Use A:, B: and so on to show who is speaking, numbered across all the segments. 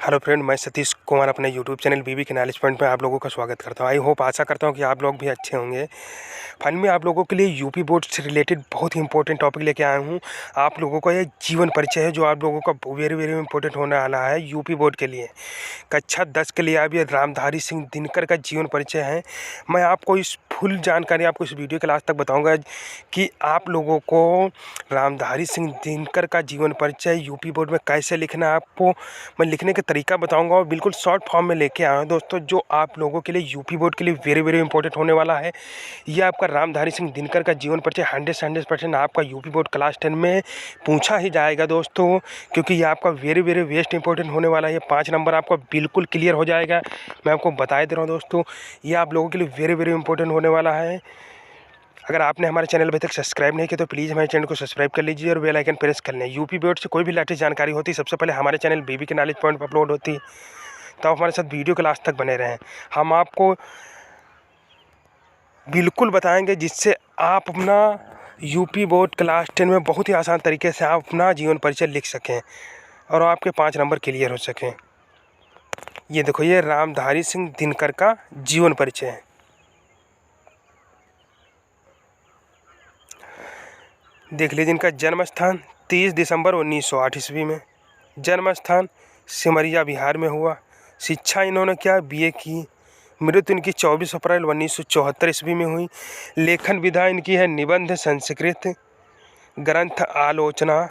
A: Hello friend, मैं सतीश कुमार अपने YouTube channel बीबी के नॉलेज पॉइंट में आप लोगों का स्वागत करता हूं। आई होप आशा करता हूं कि आप लोग भी अच्छे होंगे। फाइनली मैं आप लोगों के लिए यूपी बोर्ड से रिलेटेड बहुत ही इंपॉर्टेंट टॉपिक लेके आया हूं। आप लोगों का ये जीवन परिचय है जो आप लोगों का वेरी वेरी इंपॉर्टेंट होने वाला है यूपी बोर्ड के लिए। कक्षा 10 के लिए अब ये रामधारी सिंह दिनकर का जीवन परिचय है। मैं आपको इस फुल जानकारी आपको इस वीडियो के लास्ट तक बताऊँगा कि आप लोगों को रामधारी सिंह दिनकर का जीवन परिचय यूपी बोर्ड में कैसे लिखना है। आपको मैं लिखने का तरीका बताऊंगा और बिल्कुल शॉर्ट फॉर्म में लेके आया हूँ दोस्तों, जो आप लोगों के लिए यूपी बोर्ड के लिए वेरी वेरी इंपॉर्टेंट होने वाला है। ये आपका रामधारी सिंह दिनकर का जीवन परिचय 100% आपका यूपी बोर्ड क्लास 10 में पूछा ही जाएगा दोस्तों, क्योंकि ये आपका वेरी वेरी वेस्ट इंपॉर्टेंट होने वाला है। ये 5 नंबर आपका बिल्कुल क्लियर हो जाएगा। मैं आपको बता दे रहा हूँ दोस्तों, ये आप लोगों के लिए वेरी वेरी इंपॉर्टेंट होने वाला है। अगर आपने हमारे चैनल अभी तक सब्सक्राइब नहीं किया तो प्लीज़ हमारे चैनल को सब्सक्राइब कर लीजिए और बेल आइकन प्रेस कर लें। यूपी बोर्ड से कोई भी लेटेस्ट जानकारी होती है सबसे पहले हमारे चैनल बीबी के नॉलेज पॉइंट पर अपलोड होती है, तो आप हमारे साथ वीडियो के लास्ट तक बने रहें। हम आपको बिल्कुल बताएंगे जिससे आप अपना यूपी बोर्ड क्लास 10 में बहुत ही आसान तरीके से आप अपना जीवन परिचय लिख सकें और आपके 5 नंबर क्लियर हो सकें। ये देखो, ये रामधारी सिंह दिनकर का जीवन परिचय है। देख लीजिए, इनका जन्म स्थान 30 दिसंबर 1908 ईस्वी में, जन्म स्थान सिमरिया बिहार में हुआ। शिक्षा इन्होंने क्या बीए की। मृत्यु इनकी 24 अप्रैल 1974 ईस्वी में हुई। लेखन विधा इनकी है निबंध, संस्कृत ग्रंथ, आलोचना,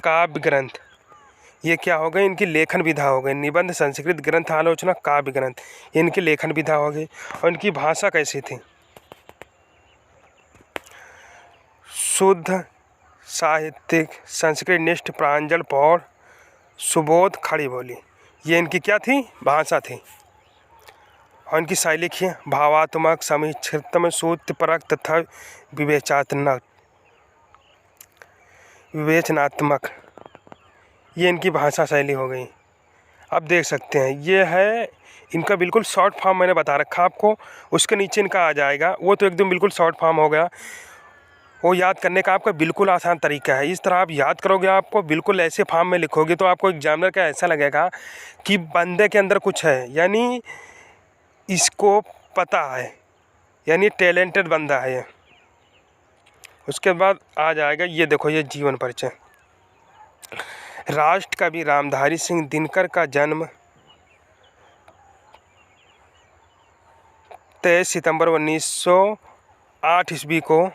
A: काव्य ग्रंथ। ये क्या हो गए, इनकी लेखन विधा हो गई। निबंध, संस्कृत ग्रंथ, आलोचना, काव्य ग्रंथ, इनकी लेखन विधा हो गई। और इनकी भाषा कैसी थी, शुद्ध साहित्यिक संस्कृत निष्ठ प्रांजल पौड़ सुबोध खड़ी बोली, ये इनकी क्या थी, भाषा थी। और इनकी शैली लिखिए भावात्मक, समीक्षात्मक, सूत्रपरक तथा विवेचनात्मक, ये इनकी भाषा शैली हो गई। अब देख सकते हैं ये है इनका बिल्कुल शॉर्ट फॉर्म मैंने बता रखा आपको, उसके नीचे इनका आ जाएगा। वो तो एकदम बिल्कुल शॉर्ट फॉर्म हो गया, वो याद करने का आपका बिल्कुल आसान तरीका है। इस तरह आप याद करोगे, आपको बिल्कुल ऐसे फॉर्म में लिखोगे तो आपको एग्जामिनर का ऐसा लगेगा कि बंदे के अंदर कुछ है, यानी इसको पता है, यानी टैलेंटेड बंदा है ये। उसके बाद आ जाएगा, ये देखो, ये जीवन परिचय। राष्ट्र कवि रामधारी सिंह दिनकर का जन्म 23 सितंबर 1908 ईस्वी को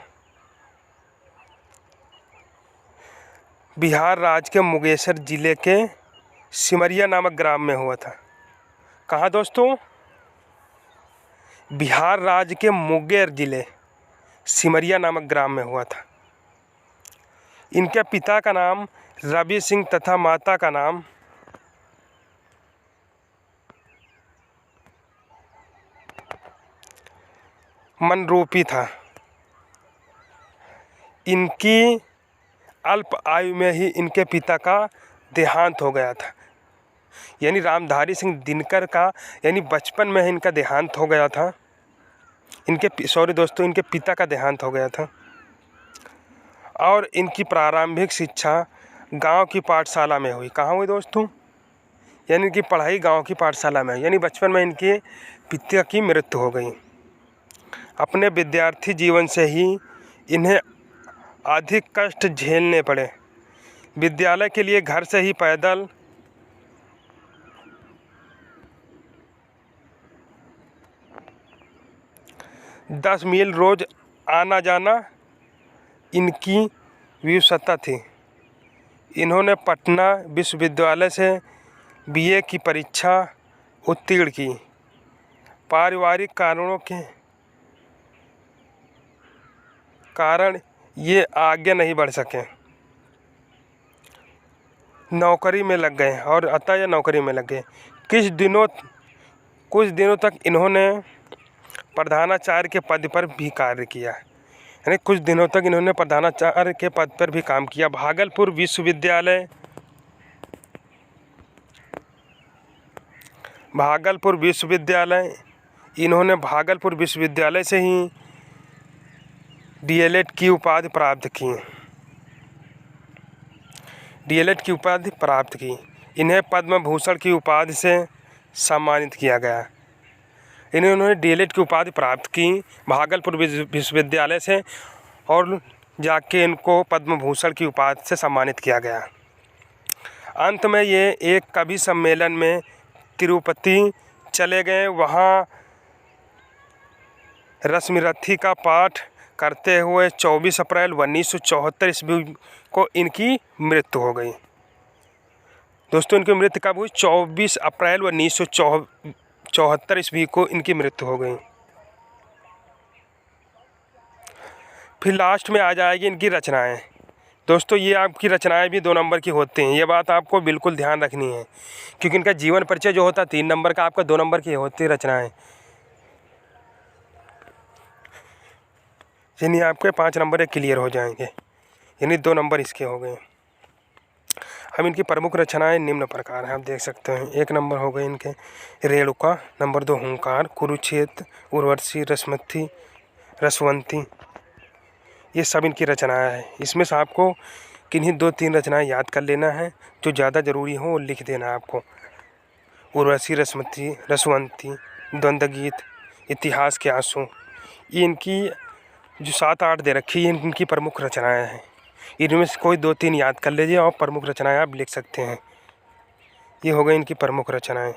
A: बिहार राज्य के मुंगेर जिले के सिमरिया नामक ग्राम में हुआ था। कहाँ दोस्तों, बिहार राज्य के मुंगेर जिले सिमरिया नामक ग्राम में हुआ था। इनके पिता का नाम रवि सिंह तथा माता का नाम मनरूपी था। इनकी अल्प आयु में ही इनके पिता का देहांत हो गया था, यानी रामधारी सिंह दिनकर का यानी बचपन में ही इनका देहांत हो गया था। इनके पिता का देहांत हो गया था। और इनकी प्रारंभिक शिक्षा गांव की पाठशाला में हुई। कहाँ हुई दोस्तों, यानी इनकी पढ़ाई गांव की पाठशाला में, यानी बचपन में इनके पिता की मृत्यु हो गई। अपने विद्यार्थी जीवन से ही इन्हें अधिक कष्ट झेलने पड़े। विद्यालय के लिए घर से ही पैदल 10 मील रोज आना जाना इनकी विवशता थी। इन्होंने पटना विश्वविद्यालय से बीए की परीक्षा उत्तीर्ण की। पारिवारिक कारणों के कारण ये आगे नहीं बढ़ सके, नौकरी में लग गए और अतः ये नौकरी में लग गए। कुछ दिनों तक इन्होंने प्रधानाचार्य के पद पर भी कार्य किया, यानी कुछ दिनों तक इन्होंने प्रधानाचार्य के पद पर भी काम किया। भागलपुर विश्वविद्यालय इन्होंने भागलपुर विश्वविद्यालय से ही डीएलएड की उपाधि प्राप्त की। इन्हें पद्म भूषण की उपाधि से सम्मानित किया गया। इन्होंने डीएलएड की उपाधि प्राप्त की भागलपुर विश्वविद्यालय से और जाके इनको पद्म भूषण की उपाधि से सम्मानित किया गया। अंत में ये एक कवि सम्मेलन में तिरुपति चले गए। वहाँ रश्मिरथी का पाठ करते हुए 24 अप्रैल 1974 ईस्वी को इनकी मृत्यु हो गई। दोस्तों, इनकी मृत्यु कब हुई? 24 अप्रैल 1974 ईस्वी को इनकी मृत्यु हो गई। फिर लास्ट में आ जाएगी इनकी रचनाएं। दोस्तों, ये आपकी रचनाएं भी 2 नंबर की होती हैं, ये बात आपको बिल्कुल ध्यान रखनी है, क्योंकि इनका जीवन परिचय जो होता है 3 नंबर का, आपका 2 नंबर की होती है रचनाएं। यानी आपके 5 नंबर क्लियर हो जाएंगे, यानी 2 नंबर इसके हो गए। अब इनकी प्रमुख रचनाएं निम्न प्रकार हैं, आप देख सकते हैं। 1 नंबर हो गए इनके रेणुका, नंबर 2 हुंकार, कुरुक्षेत्र, उर्वशी, रश्मिरथी, रसवंती, ये सब इनकी रचनाएं हैं। इसमें से आपको किन्हीं 2-3 रचनाएं याद कर लेना है, जो ज़्यादा ज़रूरी हो लिख देना है आपको। उर्वशी, रश्मिरथी, रसवंती, द्वंद्व गीत, इतिहास के आंसू, ये इनकी जो 7-8 दे रखी है इनकी प्रमुख रचनाएं हैं। इनमें से कोई 2-3 याद कर लीजिए और प्रमुख रचनाएं आप लिख सकते हैं। ये हो गई इनकी प्रमुख रचनाएं।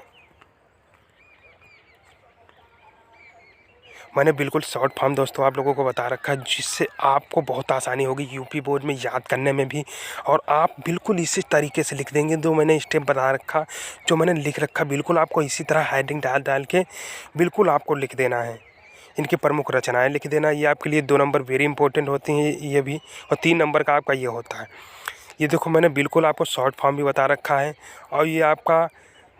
A: मैंने बिल्कुल शॉर्ट फॉर्म दोस्तों आप लोगों को बता रखा है, जिससे आपको बहुत आसानी होगी यूपी बोर्ड में याद करने में भी, और आप बिल्कुल इसी तरीके से लिख देंगे। जो मैंने स्टेप बता रखा, जो मैंने लिख रखा, बिल्कुल आपको इसी तरह हेडिंग डाल के बिल्कुल आपको लिख देना है। इनकी प्रमुख रचनाएं लिख देना। ये आपके लिए 2 नंबर वेरी इंपॉर्टेंट होती हैं ये भी, और 3 नंबर का आपका ये होता है। ये देखो, मैंने बिल्कुल आपको शॉर्ट फॉर्म भी बता रखा है, और ये आपका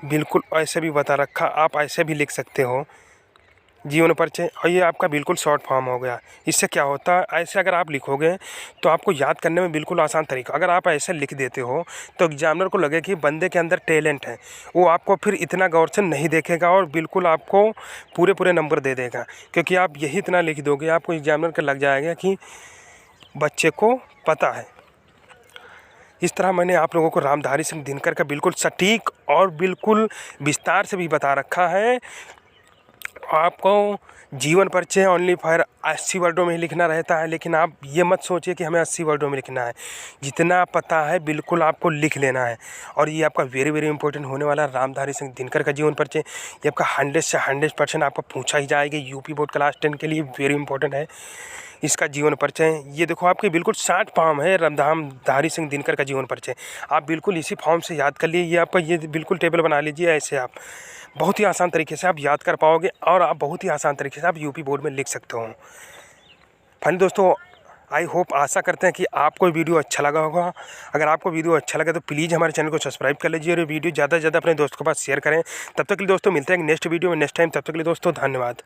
A: बिल्कुल ऐसे भी बता रखा, आप ऐसे भी लिख सकते हो जीवन परिचय, और ये आपका बिल्कुल शॉर्ट फॉर्म हो गया। इससे क्या होता है, ऐसे अगर आप लिखोगे तो आपको याद करने में बिल्कुल आसान तरीका। अगर आप ऐसे लिख देते हो तो एग्जामिनर को लगे कि बंदे के अंदर टैलेंट है, वो आपको फिर इतना गौर से नहीं देखेगा और बिल्कुल आपको पूरे नंबर दे देगा, क्योंकि आप यही इतना लिख दोगे, आपको एग्जामिनर को लग जाएगा कि बच्चे को पता है। इस तरह मैंने आप लोगों को रामधारी सिंह दिनकर का बिल्कुल सटीक और बिल्कुल विस्तार से भी बता रखा है। आपको जीवन परिचय ओनली फॉर 80 वर्डों में ही लिखना रहता है, लेकिन आप ये मत सोचिए कि हमें 80 वर्डों में लिखना है। जितना पता है बिल्कुल आपको लिख लेना है। और ये आपका वेरी इंपॉर्टेंट होने वाला रामधारी सिंह दिनकर का जीवन परिचय, ये आपका 100 से 100% आपको पूछा ही जाएगा। यूपी बोर्ड क्लास 10 के लिए वेरी इंपॉर्टेंट है इसका जीवन परिचय। ये देखो, आपके बिल्कुल 60 फॉर्म है रामधारी सिंह दिनकर का जीवन परिचय, आप बिल्कुल इसी फॉर्म से याद कर लिए। ये आपका ये बिल्कुल टेबल बना लीजिए, ऐसे आप बहुत ही आसान तरीके से आप याद कर पाओगे, और आप बहुत ही आसान तरीके से आप यूपी बोर्ड में लिख सकते हो। फाइनली दोस्तों, आई होप, आशा करते हैं कि आपको वीडियो अच्छा लगा होगा। अगर आपको वीडियो अच्छा लगा तो प्लीज़ हमारे चैनल को सब्सक्राइब कर लीजिए, और वीडियो ज़्यादा से ज़्यादा अपने दोस्तों के पास शेयर करें। तब तक के लिए दोस्तों मिलते हैं नेक्स्ट वीडियो में नेक्स्ट टाइम। तब तक के लिए दोस्तों धन्यवाद।